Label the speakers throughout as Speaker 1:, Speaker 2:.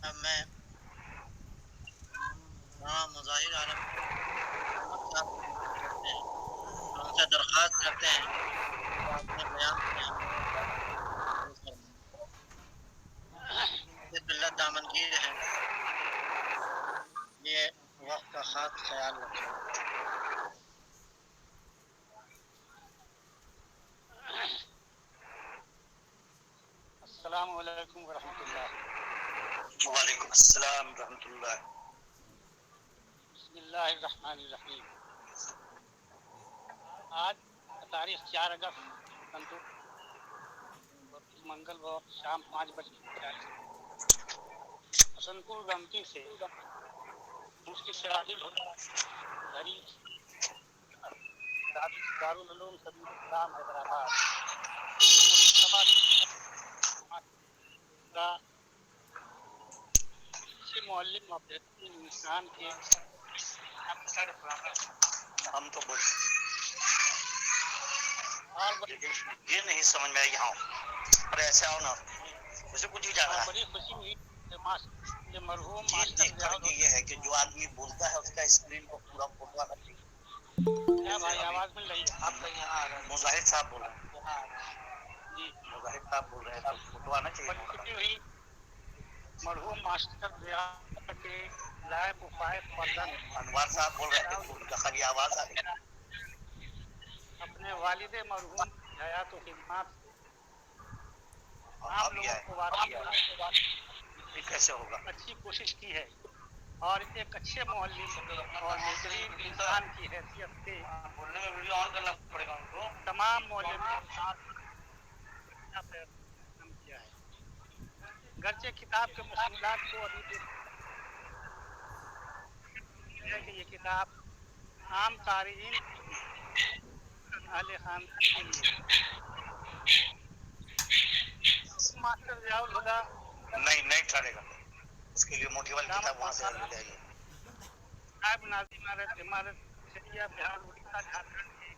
Speaker 1: اب میں مظاہر عالم صاحب کو وزٹ کرتے ہیں اور ان سے درخواست کرتے ہیں کہ اپنے بیان سے ہمیں مدد فرمائیں۔ بسم اللہ دامنگیر ہے، یہ وقت کا خاص خیال رکھیں۔
Speaker 2: السلام علیکم ورحمۃ اللہ۔
Speaker 1: وعلیکم السلام ورحمۃ اللہ۔
Speaker 2: بسم اللہ الرحمن الرحیم۔ آج تاریخ 4 اگست منگل وقت شام 5:40 حسن پور گمتی سے مفتی سراج الہدی دارالعلوم سبیل اسلام حیدرآباد اچھے معلم اور بہترین انسان کے
Speaker 1: ہم تو بول
Speaker 2: اور
Speaker 1: یہ نہیں سمجھ میں یہاں ارے ایسے آؤ نا، اسے کچھ بھی جانا ہے۔
Speaker 2: بڑی خوشی ہوئی کہ مرحوم
Speaker 1: یہ
Speaker 2: ماسٹر
Speaker 1: دیکھ کر کے یہ ہے کہ جو آدمی بولتا ہے اس کا اسکرین کو پورا فوٹو آنا چاہیے۔
Speaker 2: کیا بھائی آواز مل رہی ہے؟
Speaker 1: آپ کا یہاں آ رہا ہے، مظاہر صاحب بول رہے ہیں۔
Speaker 2: جی
Speaker 1: مظاہر صاحب بول رہے ہیں تو فوٹو آنا چاہیے۔
Speaker 2: بڑی خوشی ہوئی مرحوم ماسٹر ضیاء کے لائف وفائف پردن
Speaker 1: انوار صاحب بول رہے تھے تو ان کا خالی آواز آ رہی ہے۔
Speaker 2: اپنے والد مرحوم کی حیات و خدمات سے
Speaker 1: اور
Speaker 2: عام
Speaker 1: اب یہ
Speaker 2: لوگوں
Speaker 1: ہے
Speaker 2: کو واقف کرنے
Speaker 1: یہ کیسے ہوگا؟
Speaker 2: اچھی کوشش کی ہے اور ایک اچھے معلم اور بہترین انسان کی حیثیت سے
Speaker 1: بولنے میں ویڈیو آن کرنا پڑے گا ان کو۔
Speaker 2: تمام معلمین کیا ہے گرچہ کتاب کے مشمولات کو ابھی ہے کہ یہ کتاب عام قارئین اہل خاندان کے لیے ماسٹر ضیاء الہدی
Speaker 1: نہیں ٹھہرے گا، اس کے لیے موٹی والی کتاب وہاں سے لے جائیے۔
Speaker 2: نائب ناظم عمارت شریعہ بہار اڑیسہ جھارکھنڈ کے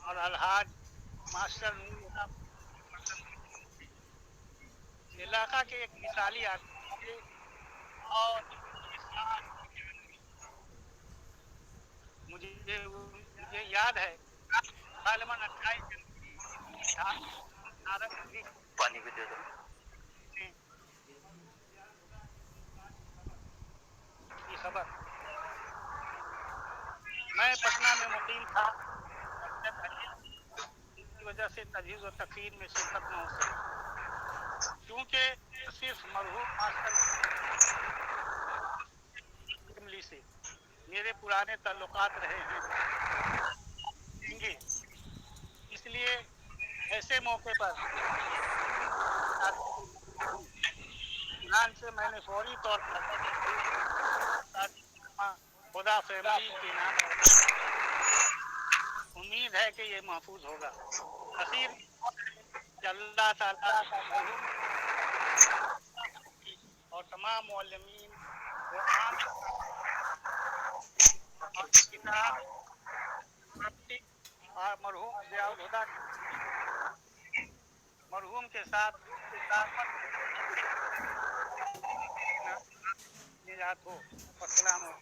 Speaker 2: اور الحاج ماسٹر علاقہ کے ایک مثالی آدمی تھے اور مجھے یاد ہے غالباً 28 جنوری
Speaker 1: پانی بھی دے دو۔
Speaker 2: کی خبر میں پٹنہ میں مقیم تھا، اس کی وجہ سے تجہیز و تکفین میں شرکت نہ ہو سکی، کیونکہ صرف مرحوم ماسٹر اسمبلی سے میرے پرانے تعلقات رہے ہیں گے، اس لیے ایسے موقع پر سے میں نے فوری طور پر خدا فیملی کے نام امید ہے کہ یہ محفوظ ہوگا۔ نصیب اللہ تعالیٰ مرحوم اور تمام معلمین و عام اور کتاب اور مرحوم ضیاء الہدی مرحوم کے ساتھ نجات ہو۔ السلام علیکم۔